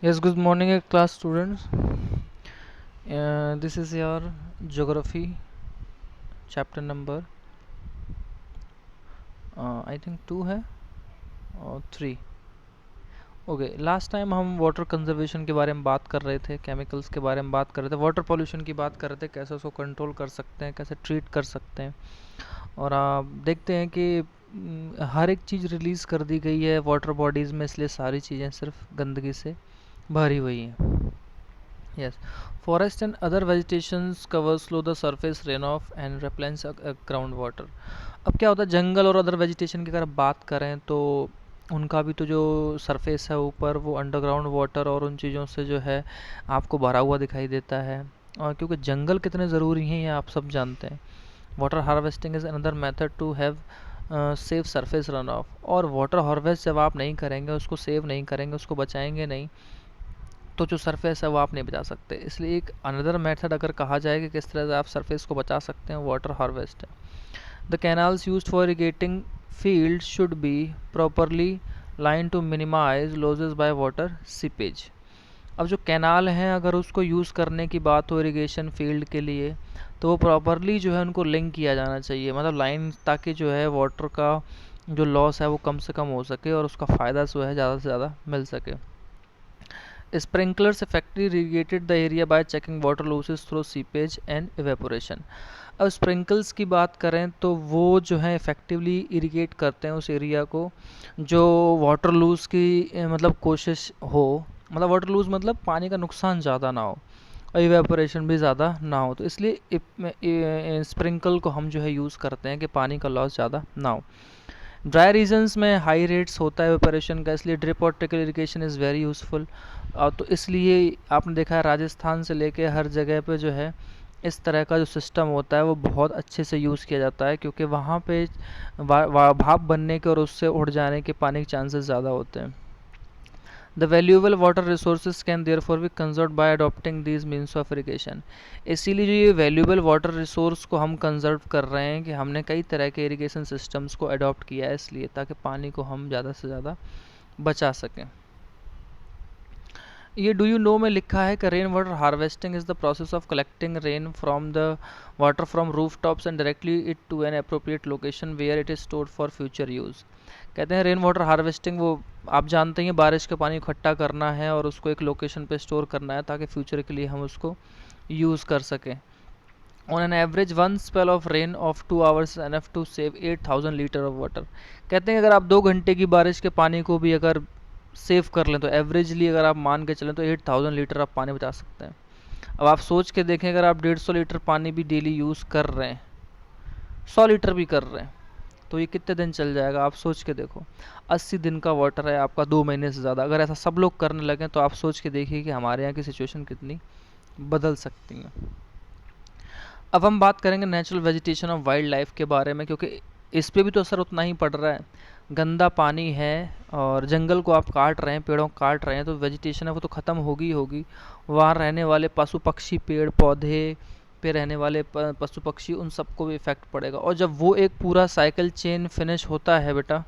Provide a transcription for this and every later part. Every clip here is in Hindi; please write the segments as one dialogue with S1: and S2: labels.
S1: Yes, good morning, class students. This is your geography chapter number, I think 2 है और 3. ओके, लास्ट टाइम हम वाटर कंजर्वेशन के बारे में बात कर रहे थे, केमिकल्स के बारे में बात कर रहे थे, वाटर पोल्यूशन की बात कर रहे थे, कैसे उसको कंट्रोल कर सकते हैं, कैसे ट्रीट कर सकते हैं। और आप देखते हैं कि हर एक चीज़ रिलीज़ कर दी गई है वाटर बॉडीज़ में, इसलिए सारी चीज़ें सिर्फ गंदगी से भरी हुई हैं। Yes, forest and other vegetations cover slow the surface runoff and replenish groundwater. अब क्या होता है, जंगल और अदर वेजिटेशन की अगर बात करें तो उनका भी तो जो सरफेस है ऊपर, वो अंडरग्राउंड वाटर और उन चीज़ों से जो है आपको भरा हुआ दिखाई देता है। और क्योंकि जंगल कितने ज़रूरी हैं ये आप सब जानते हैं। Water harvesting is another method to have save surface run off. और वाटर हार्वेस्ट जब आप नहीं करेंगे, उसको सेव नहीं करेंगे, उसको बचाएंगे नहीं, तो जो सरफेस है वो आप नहीं बचा सकते। इसलिए एक अनदर मेथड अगर कहा जाए कि किस तरह से आप सरफेस को बचा सकते हैं, वाटर हार्वेस्ट है। The canals used for irrigating field should be properly line to minimise losses by water seepage. अब जो कैनाल हैं अगर उसको यूज़ करने की बात हो इरिगेशन फील्ड के लिए, तो वो प्रॉपरली जो है उनको लिंक किया जाना चाहिए, मतलब लाइन, ताकि जो है वाटर का जो लॉस है वो कम से कम हो सके और उसका फ़ायदा जो है ज़्यादा से ज़्यादा मिल सके। Sprinklers effectively irrigated the area by checking water losses through seepage and evaporation. अब स्प्रिंकल्स की बात करें तो वो जो है इफ़ेक्टिवली इरिगेट करते हैं उस एरिया को जो वाटर लूज की मतलब कोशिश हो, मतलब वाटर लूज मतलब पानी का नुकसान ज़्यादा ना हो और इवेपोरेशन भी ज़्यादा ना हो, तो इसलिए स्प्रिंकल को हम जो है यूज़ करते हैं कि पानी का लॉस ज़्यादा ना हो। ड्राई रीजन्स में हाई रेट्स होता है वेपरेशन का, इसलिए ड्रिप और trickle irrigation is very useful. तो इसलिए आपने देखा है राजस्थान से लेके हर जगह पे जो है इस तरह का जो सिस्टम होता है वो बहुत अच्छे से यूज़ किया जाता है, क्योंकि वहाँ पे भाप बनने के और उससे उड़ जाने के पानी के चांसेस ज़्यादा होते हैं। The valuable water resources can therefore be conserved by adopting these means of irrigation. इसीलिए जो ये valuable water resource को हम कंजर्व कर रहे हैं कि हमने कई तरह के इरिगेशन सिस्टम्स को अडॉप्ट किया है, इसलिए ताकि पानी को हम ज़्यादा से ज़्यादा बचा सकें। ये डू यू नो में लिखा है कि rain water harvesting is the process of collecting rain from the water from roof tops and directly it to an appropriate location where it is stored for future use. कहते हैं रेन वाटर हार्वेस्टिंग, वो आप जानते हैं बारिश का पानी इकट्ठा करना है और उसको एक लोकेशन पे स्टोर करना है ताकि फ्यूचर के लिए हम उसको यूज़ कर सकें। On an average one spell of rain of 2 hours enough to save 8000 litre of water. कहते हैं अगर आप 2 घंटे की बारिश के पानी को भी अगर सेव कर लें तो एवरेजली अगर आप मान के चलें तो 8000 लीटर आप पानी बचा सकते हैं। अब आप सोच के देखें, अगर आप 150 लीटर पानी भी डेली यूज़ कर रहे हैं, 100 लीटर भी कर रहे हैं, तो ये कितने दिन चल जाएगा आप सोच के देखो। 80 दिन का वाटर है आपका, 2 महीने से ज़्यादा। अगर ऐसा सब लोग करने लगें तो आप सोच के देखिए कि हमारे यहाँ की सिचुएशन कितनी बदल सकती है। अब हम बात करेंगे नेचुरल वेजिटेशन और वाइल्ड लाइफ के बारे में, क्योंकि इस पे भी तो असर उतना ही पड़ रहा है। गंदा पानी है और जंगल को आप काट रहे हैं, पेड़ों को काट रहे हैं, तो वेजिटेशन है वो तो ख़त्म होगी ही होगी। वहाँ रहने वाले पशु पक्षी, पेड़ पौधे पे रहने वाले पशु पक्षी, उन सबको भी इफ़ेक्ट पड़ेगा। और जब वो एक पूरा साइकिल चेन फिनिश होता है बेटा,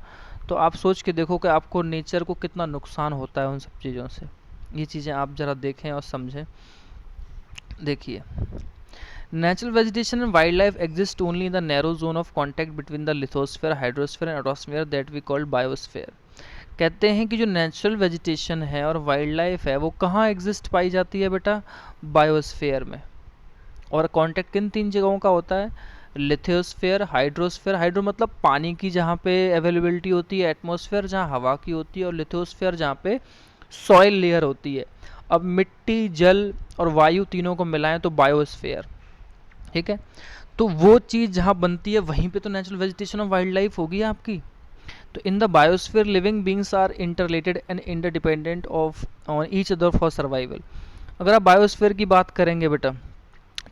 S1: तो आप सोच के देखो कि आपको नेचर को कितना नुकसान होता है उन सब चीज़ों से। ये चीज़ें आप ज़रा देखें और समझें। देखिए, natural vegetation and wildlife exist only in the narrow zone of contact between the lithosphere, hydrosphere and atmosphere that we call biosphere. कहते हैं कि जो नेचुरल वेजिटेशन है और वाइल्ड लाइफ है वो कहाँ एग्जिस्ट पाई जाती है बेटा, बायोस्फेयर में। और कांटेक्ट किन 3 जगहों का होता है, लिथोस्फेयर, हाइड्रोस्फेयर, हाइड्रो मतलब पानी की जहाँ पे अवेलेबिलिटी होती है, एटमॉस्फेयर जहाँ हवा की होती है, और लिथोस्फेयर जहाँ पे सॉइल लेयर होती है। अब मिट्टी, जल और वायु तीनों को मिलाएं तो बायोस्फेयर, ठीक है। तो वो चीज़ जहाँ बनती है वहीं पे तो नेचुरल वेजिटेशन और वाइल्ड लाइफ होगी आपकी। तो in the biosphere living beings are interrelated and interdependent of on each other for survival. अगर आप बायोस्फीयर की बात करेंगे बेटा,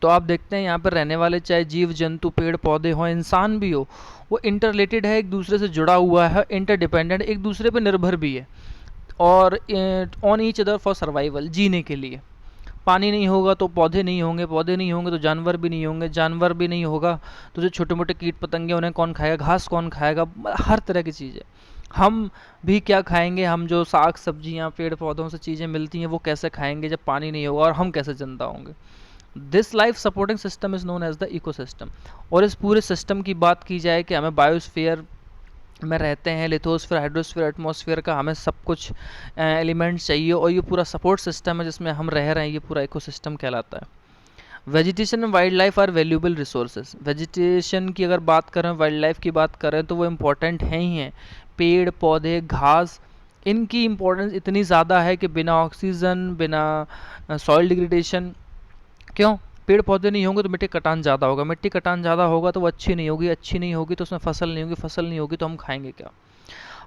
S1: तो आप देखते हैं यहाँ पर रहने वाले चाहे जीव जंतु, पेड़ पौधे हों, इंसान भी हो, वो इंटरलेटेड है, एक दूसरे से जुड़ा हुआ है, इंटरडिपेंडेंट, एक दूसरे पर निर्भर भी है, और on each other for survival, जीने के लिए। पानी नहीं होगा तो पौधे नहीं होंगे, पौधे नहीं होंगे तो जानवर भी नहीं होंगे, जानवर भी नहीं होगा तो जो छोटे मोटे कीट पतंगे उन्हें कौन खाएगा, घास कौन खाएगा, हर तरह की चीज़ है। हम भी क्या खाएंगे, हम जो साग सब्जियां पेड़ पौधों से चीज़ें मिलती हैं वो कैसे खाएंगे जब पानी नहीं होगा, और हम कैसे जिंदा होंगे। This life supporting system is known as the ecosystem. और इस पूरे सिस्टम की बात की जाए कि हमें बायोस्फीयर में रहते हैं, लिथोस्फीयर, हाइड्रोस्फीयर, एटमॉस्फेयर का हमें सब कुछ एलिमेंट्स चाहिए, और ये पूरा सपोर्ट सिस्टम है जिसमें हम रह रहे हैं, ये पूरा इकोसिस्टम कहलाता है। Vegetation and wild life are valuable resources. Vegetation की अगर बात करें, वाइल्ड लाइफ की बात करें, तो वो इम्पोर्टेंट हैं ही हैं। पेड़ पौधे घास, इनकी इम्पोर्टेंस इतनी ज़्यादा है कि बिना ऑक्सीजन, बिना सॉइल डिग्रेडेशन, क्यों, पेड़ पौधे नहीं होंगे तो मिट्टी कटान ज़्यादा होगा, मिट्टी कटान ज़्यादा होगा तो वो अच्छी नहीं होगी, अच्छी नहीं होगी तो उसमें फसल नहीं होगी, फसल नहीं होगी तो हम खाएंगे क्या।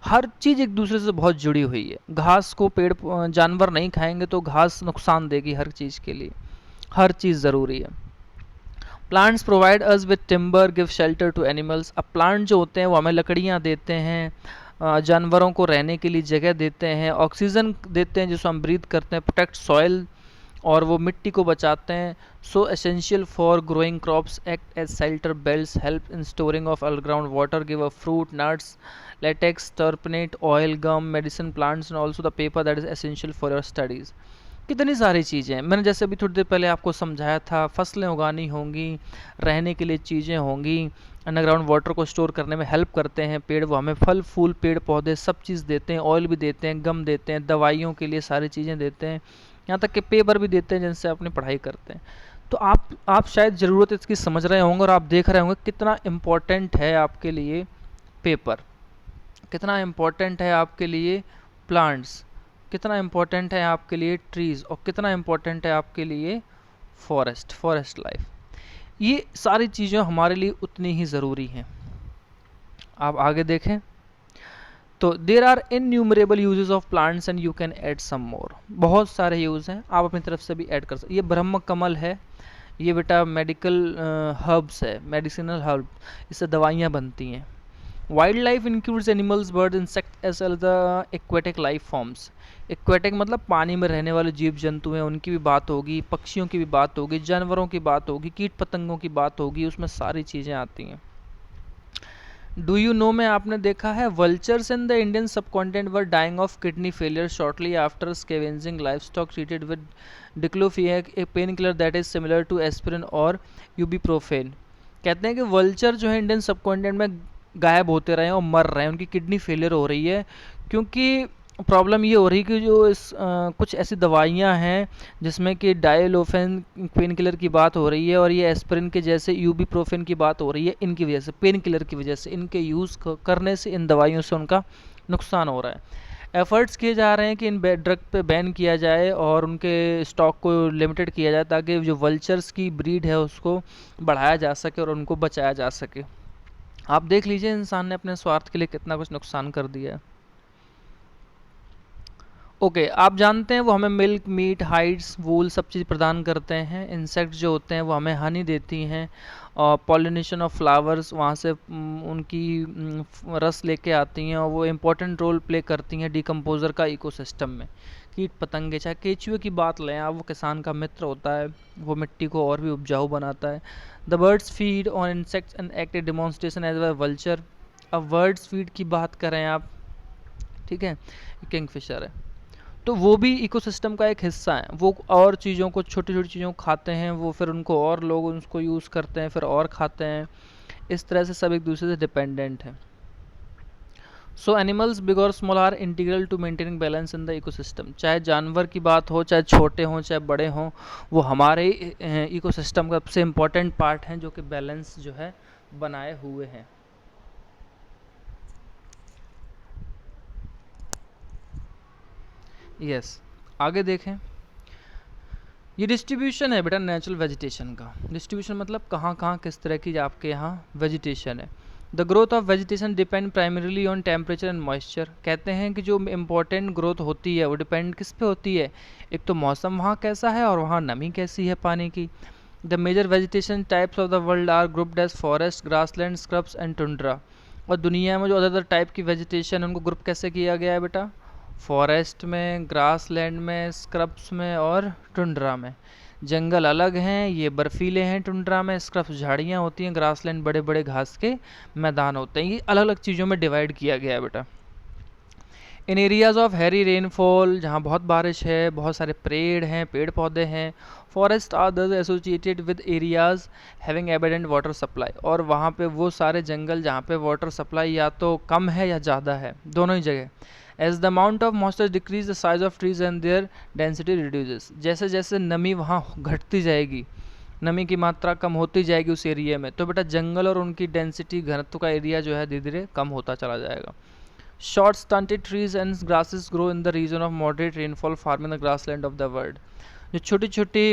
S1: हर चीज़ एक दूसरे से बहुत जुड़ी हुई है। घास को जानवर नहीं खाएंगे तो घास नुकसान देगी हर चीज़ के लिए, हर चीज़ ज़रूरी है। Plants provide us with timber, give shelter to animals. अब प्लांट जो होते हैं वो हमें लकड़ियाँ देते हैं, जानवरों को रहने के लिए जगह देते हैं, ऑक्सीजन देते हैं जिसको हम ब्रीथ करते हैं, प्रोटेक्ट सॉइल, और वो मिट्टी को बचाते हैं। So essential for growing crops, act as shelter belts, help in storing of underground water, give a fruit, nuts, latex, turpentine, oil, gum, medicine plants, and also the paper that is essential for your studies. कितनी सारी चीज़ें हैं, मैंने जैसे अभी थोड़ी देर पहले आपको समझाया था, फसलें उगानी होंगी, रहने के लिए चीज़ें होंगी, अंडरग्राउंड वाटर को स्टोर करने में हेल्प करते हैं पेड़, वो हमें फल फूल पेड़ पौधे सब चीज़ देते हैं, ऑयल भी देते हैं, गम देते हैं, दवाइयों के लिए सारी चीज़ें देते हैं, यहाँ तक कि पेपर भी देते हैं जिनसे अपनी पढ़ाई करते हैं। तो आप शायद ज़रूरत इसकी समझ रहे होंगे, और आप देख रहे होंगे कितना इम्पोर्टेंट है आपके लिए पेपर, कितना इम्पोर्टेंट है आपके लिए प्लांट्स, कितना इम्पोर्टेंट है आपके लिए ट्रीज़, और कितना इम्पोर्टेंट है आपके लिए फॉरेस्ट लाइफ। ये सारी चीज़ें हमारे लिए उतनी ही ज़रूरी हैं। आप आगे देखें तो there are innumerable uses of plants and you can add some more. बहुत सारे यूज़ हैं, आप अपनी तरफ से भी ऐड कर सकते। ये ब्रह्म कमल है, ये बेटा मेडिकल हर्ब्स है, मेडिसिनल हर्ब, इससे दवाइयाँ बनती हैं। Wild life includes animals, bird, insect as well the aquatic life forms. Aquatic मतलब पानी में रहने वाले जीव जंतु हैं, उनकी भी बात होगी, पक्षियों की भी बात होगी, जानवरों की बात होगी, कीट पतंगों की बात होगी, उसमें सारी चीज़ें आती हैं। डू यू नो में आपने देखा है, vultures in the Indian subcontinent were dying of kidney failure shortly after scavenging livestock treated with diclofenac, a painkiller that is similar to aspirin और यूबीप्रोफेन। कहते हैं कि वल्चर जो है इंडियन सबकॉन्टिनेंट में गायब होते रहे हैं और मर रहे हैं, उनकी किडनी फेलियर हो रही है, क्योंकि प्रॉब्लम ये हो रही है कि जो कुछ ऐसी दवाइयाँ हैं जिसमें कि डायलोफेन पेन किलर की बात हो रही है, और ये एस्पिरिन के जैसे यूबीप्रोफेन की बात हो रही है, इनकी वजह से, पेन किलर की वजह से, इनके यूज़ करने से इन दवाइयों से उनका नुकसान हो रहा है। एफर्ट्स किए जा रहे हैं कि इन ड्रग पे बैन किया जाए और उनके स्टॉक को लिमिटेड किया जाए, ताकि जो वल्चर्स की ब्रीड है उसको बढ़ाया जा सके और उनको बचाया जा सके। आप देख लीजिए इंसान ने अपने स्वार्थ के लिए कितना कुछ नुकसान कर दिया है। ओके, आप जानते हैं वो हमें मिल्क, मीट, हाइड्स, वूल सब चीज़ प्रदान करते हैं। इंसेक्ट जो होते हैं वो हमें हनी देती हैं, और पॉलिनेशन ऑफ फ्लावर्स वहाँ से उनकी रस लेके आती हैं, और वो इम्पोर्टेंट रोल प्ले करती हैं डिकम्पोज़र का इकोसिस्टम में। कीट पतंगे, चाहे केचुए की बात लें आप, वो किसान का मित्र होता है, वो मिट्टी को और भी उपजाऊ बनाता है। The birds feed on insects and act a demonstration as well vulture. अब बर्ड्स फीड की बात करें आप, ठीक है, किंगफिशर है, तो वो भी इकोसिस्टम का एक हिस्सा है। वो और चीज़ों को, छोटी छोटी चीज़ों को खाते हैं, वो फिर उनको और लोग उसको यूज़ करते हैं, फिर और खाते हैं, इस तरह से सब एक दूसरे से डिपेंडेंट हैं। सो एनिमल्स बिग और small are integral to maintaining balance in the ecosystem. चाहे जानवर की बात हो, चाहे छोटे हों चाहे बड़े हों, वो हमारे इकोसिस्टम का सबसे इम्पोर्टेंट पार्ट हैं, जो कि बैलेंस जो है बनाए हुए हैं। यस, आगे देखें। ये डिस्ट्रीब्यूशन है बेटा नेचुरल वेजिटेशन का। डिस्ट्रीब्यूशन मतलब कहाँ कहाँ किस तरह की आपके यहाँ वेजिटेशन है। The growth of vegetation depend primarily on temperature and moisture. कहते हैं कि जो इम्पोर्टेंट ग्रोथ होती है वो डिपेंड किस पे होती है, एक तो मौसम वहाँ कैसा है और वहाँ नमी कैसी है पानी की। The major vegetation types of the world are grouped as forest, grassland, scrubs and tundra. और दुनिया में जो अदर टाइप की वेजिटेशन है उनको ग्रुप कैसे किया गया है बेटा, फॉरेस्ट में, ग्रासलैंड में, स्क्रब्स में और टुंड्रा में। जंगल अलग हैं, ये बर्फीले हैं, टुंड्रा में स्क्रब्स झाड़ियाँ होती हैं, ग्रासलैंड बड़े बड़े घास के मैदान होते हैं। ये अलग अलग चीज़ों में डिवाइड किया गया है बेटा। इन एरियाज ऑफ हैवी रेनफॉल, जहाँ बहुत बारिश है, बहुत सारे पेड़ हैं, पेड़ पौधे हैं, forest are thus associated with areas having abundant water supply, और वहाँ पे वो सारे जंगल जहाँ पे वाटर सप्लाई या तो कम है या ज़्यादा है, दोनों ही जगह। As the amount of moisture decreases the size of trees and their density reduces, जैसे जैसे नमी वहाँ घटती जाएगी, नमी की मात्रा कम होती जाएगी उस एरिया में, तो बेटा जंगल और उनकी डेंसिटी, घनत्व का एरिया जो है धीरे धीरे कम होता चला जाएगा। Short stunted trees and grasses grow in the region of moderate rainfall farming the grassland of the world। जो छोटी छोटी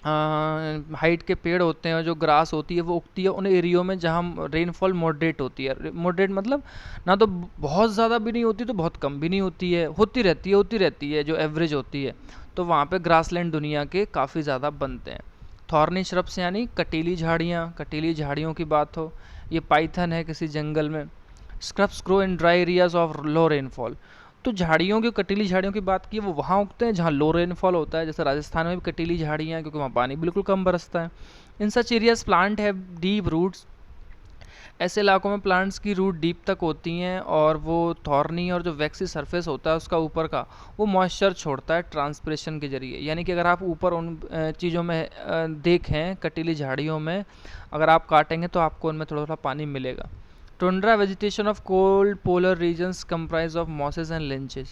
S1: हाइट के पेड़ होते हैं, जो ग्रास होती है वो उगती है उन एरियो में जहाँ रेनफॉल मॉडरेट होती है। मॉडरेट मतलब ना तो बहुत ज़्यादा भी नहीं होती तो बहुत कम भी नहीं होती है, होती रहती है जो एवरेज होती है। तो वहाँ पे ग्रासलैंड दुनिया के काफ़ी ज़्यादा बनते हैं। थॉर्नी श्रब्स यानी कटीली झाड़ियाँ, कटीली झाड़ियों की बात हो, ये पाइथन है किसी जंगल में। Scrubs grow in dry areas of low rainfall, तो झाड़ियों की, कटीली झाड़ियों की बात की वो वहाँ उगते हैं जहाँ लो रेनफॉल होता है, जैसे राजस्थान में भी कटीली झाड़ियाँ हैं क्योंकि वहाँ पानी बिल्कुल कम बरसता है। In such areas plant have deep roots, ऐसे इलाकों में प्लांट्स की रूट डीप तक होती हैं और वो थॉर्नी और जो वैक्सी सरफेस होता है उसका ऊपर का, वो मॉइस्चर छोड़ता है ट्रांसपिरेशन के जरिए। यानी कि अगर आप ऊपर उन चीज़ों में देखें, कटीली झाड़ियों में अगर आप काटेंगे तो आपको उनमें थोड़ा थोड़ा पानी मिलेगा। Tundra vegetation of cold polar regions comprise of mosses and lichens,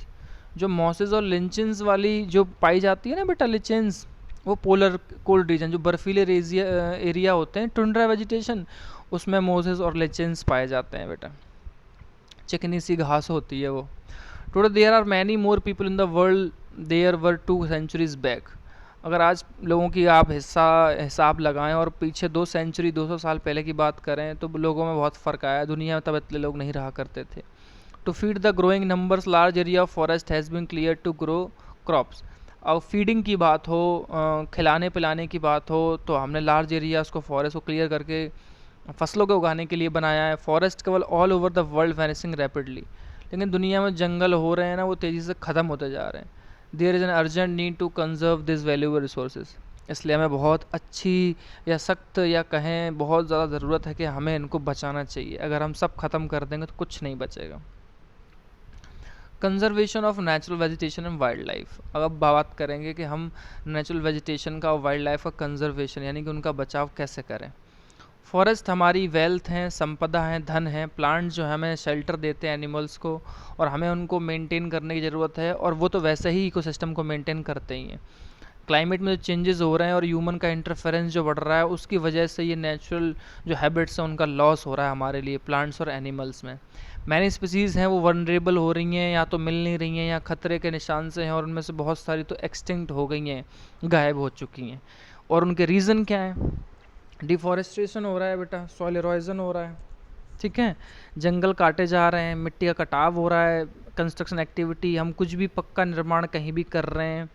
S1: जो मॉसेस और लिंचेंस वाली जो पाई जाती है ना बेटा, लिचेंस, वो पोलर कोल्ड रीजन जो बर्फीले एरिया होते हैं, टुंड्रा वेजिटेशन, उसमें मोसेस और लिचेंस पाए जाते हैं बेटा, चिकनी सी घास होती है वो। Today there are many more people in the world there were 2 centuries back, अगर आज लोगों की आप हिसाब लगाएं और पीछे 200 साल पहले की बात करें तो लोगों में बहुत फ़र्क आया, दुनिया में तब इतने लोग नहीं रहा करते थे। To feed the growing numbers large area of forest has been clear to grow crops, अब फीडिंग की बात हो, खिलाने पिलाने की बात हो, तो हमने लार्ज एरिया उसको फॉरेस्ट को क्लियर करके फसलों को उगाने के लिए बनाया है। फॉरेस्ट केवल all over the world वैनिसिंग rapidly, लेकिन दुनिया में जंगल हो रहे हैं ना वो तेज़ी से ख़त्म होते जा रहे हैं। There is an urgent need to conserve this valuable resources, इसलिए हमें बहुत अच्छी या सख्त या कहें बहुत ज़्यादा ज़रूरत है कि हमें इनको बचाना चाहिए। अगर हम सब ख़त्म कर देंगे तो कुछ नहीं बचेगा। Conservation of natural vegetation and wild life, अब बात करेंगे कि हम नेचुरल वेजिटेशन का और वाइल्ड लाइफ का कंजर्वेशन यानी कि उनका बचाव कैसे करें। फॉरेस्ट हमारी वेल्थ हैं, संपदा हैं, धन हैं। प्लांट जो हमें शेल्टर देते हैं एनिमल्स को, और हमें उनको मेंटेन करने की ज़रूरत है, और वो तो वैसे ही इकोसिस्टम को मेंटेन करते ही हैं। क्लाइमेट में जो चेंजेस हो रहे हैं और ह्यूमन का इंटरफेरेंस जो बढ़ रहा है उसकी वजह से ये नेचुरल जो हैबिट्स हैं उनका लॉस हो रहा है हमारे लिए, प्लांट्स और एनिमल्स में। मैनी स्पीसीज़ हैं वो वनरेबल हो रही हैं, या तो मिल नहीं रही हैं या खतरे के निशान से हैं, और उनमें से बहुत सारी तो एक्सटिंक्ट हो गई हैं, गायब हो चुकी हैं। और उनके रीज़न क्या है? डिफॉरेस्टेशन हो रहा है बेटा, सॉइल इरोजन हो रहा है, ठीक है, जंगल काटे जा रहे हैं, मिट्टी का कटाव हो रहा है, कंस्ट्रक्शन एक्टिविटी, हम कुछ भी पक्का निर्माण कहीं भी कर रहे हैं,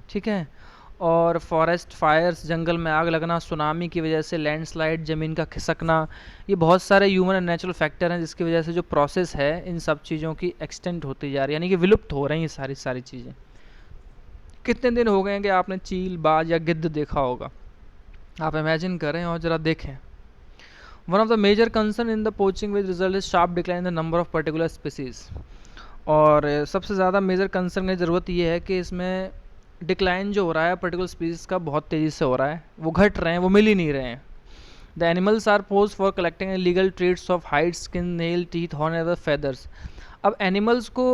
S1: ठीक है। और फॉरेस्ट फायर्स, जंगल में आग लगना, सुनामी की वजह से लैंडस्लाइड, ज़मीन का खिसकना, ये बहुत सारे ह्यूमन एंड नेचुरल फैक्टर हैं जिसकी वजह से जो प्रोसेस है इन सब चीज़ों की एक्सटेंट होती जा रही है, यानी कि विलुप्त हो रही हैं सारी चीज़ें। कितने दिन हो गए हैं कि आपने चील, बाज या गिद्ध देखा होगा? आप इमेजिन करें और ज़रा देखें। One of the major concern in the poaching with result is sharp decline the number of particular species, और सबसे ज़्यादा मेजर कंसर्न की ज़रूरत ये है कि इसमें डिक्लाइन जो हो रहा है पर्टिकुलर स्पीसीज का बहुत तेज़ी से हो रहा है, वो घट रहे हैं, वो मिल ही नहीं रहे हैं। The animals are poached for collecting legal trades of hide, skin, nail, teeth, horn and feathers. अब एनिमल्स को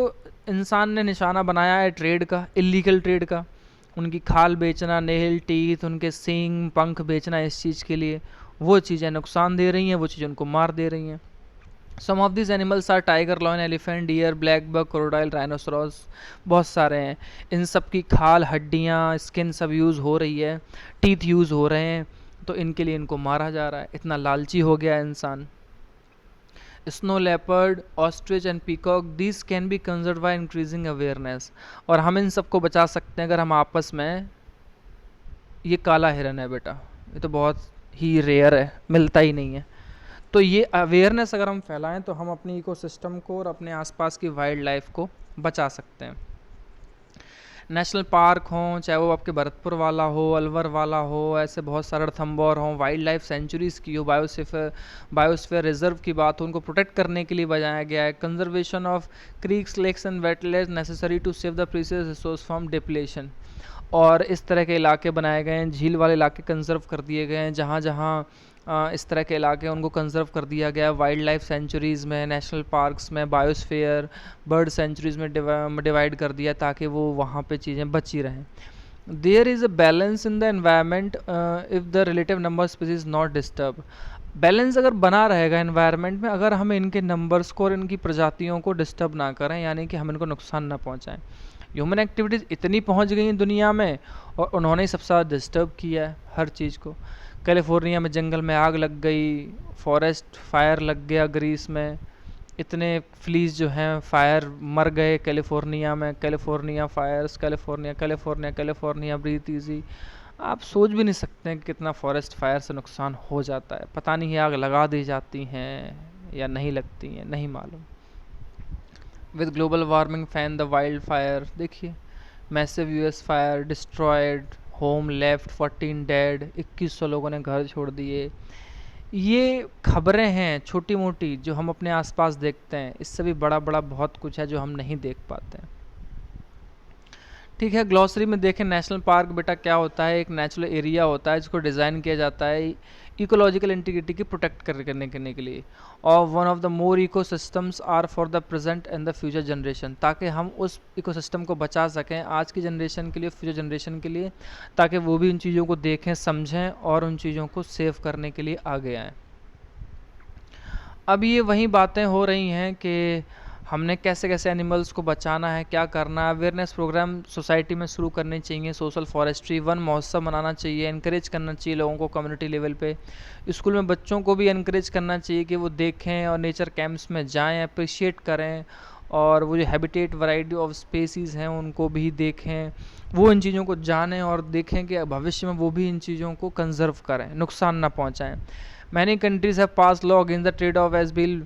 S1: इंसान ने निशाना बनाया है ट्रेड का, इलीगल ट्रेड का, उनकी खाल बेचना, नेल, टीथ, उनके सींग, पंख बेचना इस चीज़ के लिए। वो चीज़ें नुकसान दे रही हैं, वो चीज़ें उनको मार दे रही हैं। Some of this animals are tiger, lion, elephant, deer, black buck, crocodile, rhinoceros, बहुत सारे हैं। इन सब की खाल, हड्डियाँ, स्किन सब यूज़ हो रही है, टीथ यूज़ हो रहे हैं, तो इनके लिए इनको मारा जा रहा है। इतना लालची हो गया है इंसान। Snow leopard, ostrich and peacock, this can be conserve by increasing awareness, और हम इन सबको बचा सकते हैं अगर हम आपस में, ये काला हिरन है बेटा, ये तो बहुत ही रेयर है, मिलता ही नहीं है, तो ये अवेयरनेस अगर हम फैलाएं तो हम अपनी इकोसिस्टम को और अपने आसपास की वाइल्ड लाइफ को बचा सकते हैं। नेशनल पार्क हों, चाहे वो आपके भरतपुर वाला हो, अलवर वाला हो, ऐसे बहुत सारे रणथंभौर हों, वाइल्ड लाइफ सेंचुरीज़ की हो, बायोस्फीयर रिजर्व की बात हो, उनको प्रोटेक्ट करने के लिए बनाया गया है। Conservation of creeks, lakes and wetlands necessary to save the precious resource from depletion. और इस तरह के इलाके बनाए गए हैं, झील वाले इलाके कंजर्व कर दिए गए हैं, जहाँ जहाँ इस तरह के इलाके उनको कंजर्व कर दिया गया है। वाइल्ड लाइफ सेंचुरीज़ में, नेशनल पार्क्स में, बायोस्फीयर बर्ड सेंचुरीज़ में डिवाइड कर दिया ताकि वो वहाँ पे चीज़ें बची रहें। There is a balance in the environment if the relative number species not disturb. Balance अगर बना रहेगा एनवायरनमेंट में, अगर हम इनके नंबर्स को और इनकी प्रजातियों को डिस्टर्ब ना करें, यानी कि हम इनको नुकसान ना पहुँचाएँ। ह्यूमन एक्टिविटीज़ इतनी पहुंच गई हैं दुनिया में, और उन्होंने ही सबसे ज़्यादा डिस्टर्ब किया है हर चीज़ को। कैलिफोर्निया में जंगल में आग लग गई, फॉरेस्ट फायर लग गया ग्रीस में, इतने फ्लीज जो हैं फायर मर गए कैलिफोर्निया में। California fires, California California California breathe easy. आप सोच भी नहीं सकते हैं कि कितना फॉरेस्ट फायर से नुकसान हो जाता है। पता नहीं ये आग लगा दी जाती हैं या नहीं लगती हैं, नहीं मालूम। With global warming fan the wild fire, देखिए massive US fire destroyed home left 14 dead, 2100 लोगों ने घर छोड़ दिए। ये खबरें हैं छोटी मोटी जो हम अपने आसपास देखते हैं, इससे भी बड़ा बड़ा बहुत कुछ है जो हम नहीं देख पाते हैं। ठीक है, ग्लॉसरी में देखें नेशनल पार्क बेटा क्या होता है, एक नेचुरल एरिया होता है जिसको डिज़ाइन किया जाता है इकोलॉजिकल इंटीग्रिटी की प्रोटेक्ट करने के लिए, और one of the more ecosystems are for the present and the future generation, ताकि हम उस इकोसिस्टम को बचा सकें आज की जनरेशन के लिए, फ्यूचर जनरेशन के लिए, ताकि वो भी उन चीज़ों को देखें समझें और उन चीज़ों को सेव करने के लिए आगे आएँ। अब ये वही बातें हो रही हैं कि हमने कैसे कैसे एनिमल्स को बचाना है, क्या करना है। अवेयरनेस प्रोग्राम सोसाइटी में शुरू करने चाहिए, सोशल फॉरेस्ट्री, वन महोत्सव मनाना चाहिए, इनक्रेज करना चाहिए लोगों को कम्युनिटी लेवल पे। स्कूल में बच्चों को भी इनक्रेज करना चाहिए कि वो देखें और नेचर कैंप्स में जाएं, अप्रिशिएट करें, और वो जो हैबिटेट वैरायटी ऑफ स्पेसीज़ हैं उनको भी देखें, वो इन चीज़ों को जानें और देखें कि भविष्य में वो भी इन चीज़ों को कंजर्व करें, नुकसान ना पहुँचाएँ। Many countries have pass law against the trade of as bill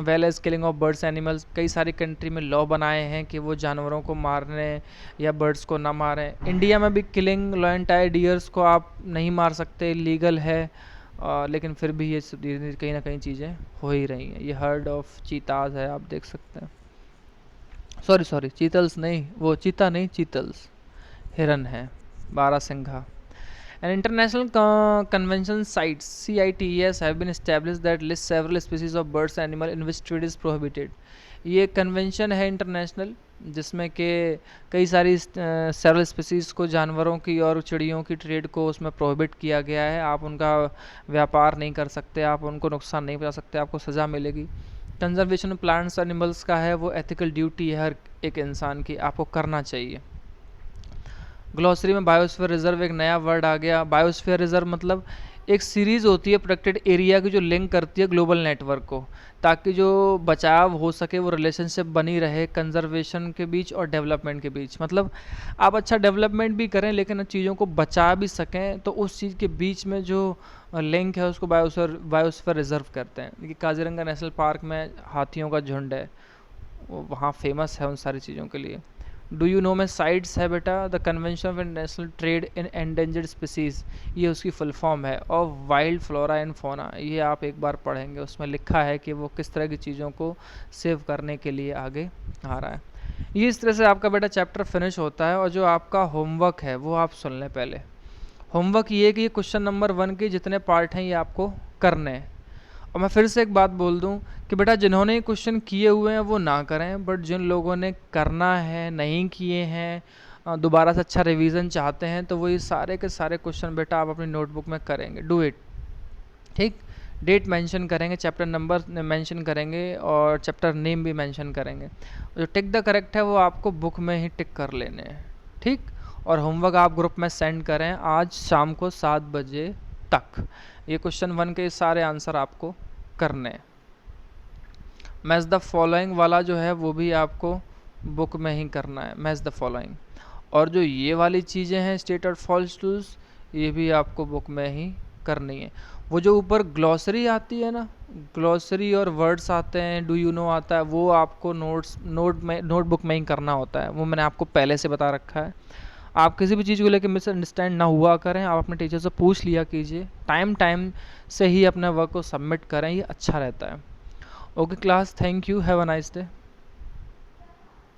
S1: well as killing of birds animals. कई सारी कंट्री में लॉ बनाए हैं कि वो जानवरों को मारने या बर्ड्स को ना मारें। इंडिया में भी किलिंग लॉयन टाइर डियर्स को आप नहीं मार सकते, लीगल है, लेकिन फिर भी ये धीरे धीरे कहीं ना कहीं चीज़ें हो ही रही हैं। ये हर्ड ऑफ चीताज है, आप देख सकते हैं। सॉरी चीतल्स नहीं, वो चीता नहीं, चीतल्स हिरन है, बारहसिंघा। And international convention sites (CITES) have been established that list several species of birds and animal in which trade is prohibited. ये कन्वेंशन है इंटरनेशनल जिसमें कि कई सारी सेवरल स्पीसीज़ को, जानवरों की और चिड़ियों की ट्रेड को उसमें प्रोहिबिट किया गया है। आप उनका व्यापार नहीं कर सकते, आप उनको नुकसान नहीं पहुंचा सकते, आपको सज़ा मिलेगी। कंजर्वेशन प्लांट्स एनिमल्स का है, वो एथिकल ड्यूटी है हर एक इंसान की, आपको करना चाहिए। ग्लॉसरी में बायोस्फीयर रिजर्व एक नया वर्ड आ गया। बायोस्फीयर रिजर्व मतलब एक सीरीज़ होती है प्रोटेक्टेड एरिया की जो लिंक करती है ग्लोबल नेटवर्क को, ताकि जो बचाव हो सके वो रिलेशनशिप बनी रहे कंजर्वेशन के बीच और डेवलपमेंट के बीच। मतलब आप अच्छा डेवलपमेंट भी करें लेकिन चीज़ों को बचा भी सकें, तो उस चीज़ के बीच में जो लिंक है उसको बायोस्फीयर रिजर्व करते हैं। देखिए काजीरंगा नेशनल पार्क में हाथियों का झुंड है, वो वहाँ फेमस है उन सारी चीज़ों के लिए। डू यू नो में साइट्स है बेटा, the convention of international trade in endangered species, ये उसकी फुल फॉर्म है, और वाइल्ड फ्लोरा एंड फौना, ये आप एक बार पढ़ेंगे, उसमें लिखा है कि वो किस तरह की चीज़ों को सेव करने के लिए आगे आ रहा है। ये इस तरह से आपका बेटा चैप्टर फिनिश होता है। और जो आपका होमवर्क है वो आप सुन लें पहले। होमवर्क ये कि ये क्वेश्चन नंबर 1 के जितने पार्ट हैं ये आपको करने हैं। और मैं फिर से एक बात बोल दूं कि बेटा जिन्होंने ये क्वेश्चन किए हुए हैं वो ना करें, बट जिन लोगों ने करना है, नहीं किए हैं, दोबारा से अच्छा रिवीजन चाहते हैं, तो वो ये सारे के सारे क्वेश्चन बेटा आप अपनी नोटबुक में करेंगे। डू इट, ठीक। डेट मेंशन करेंगे, चैप्टर नंबर मेंशन करेंगे और चैप्टर नेम भी मेंशन करेंगे। जो टिक द करेक्ट है वो आपको बुक में ही टिक कर लेने हैं, ठीक। और होमवर्क आप ग्रुप में सेंड करें आज शाम को 7 बजे तक। ये क्वेश्चन 1 के सारे आंसर आपको करने। मैच द फॉलोइंग वाला जो है वो भी आपको बुक में ही करना है, मैच द फॉलोइंग। और जो ये वाली चीज़ें हैं स्टेट और फॉल्स टूल्स, ये भी आपको बुक में ही करनी है। वो जो ऊपर ग्लॉसरी आती है ना, ग्लॉसरी और वर्ड्स आते हैं, डू यू नो आता है, वो आपको नोटबुक में ही करना होता है। वो मैंने आपको पहले से बता रखा है। आप किसी भी चीज़ को लेकर मिसअंडरस्टैंड ना हुआ करें, आप अपने टीचर से पूछ लिया कीजिए, टाइम टाइम से ही अपने वर्क को सबमिट करें, ये अच्छा रहता है। Okay class, thank you, have a nice day.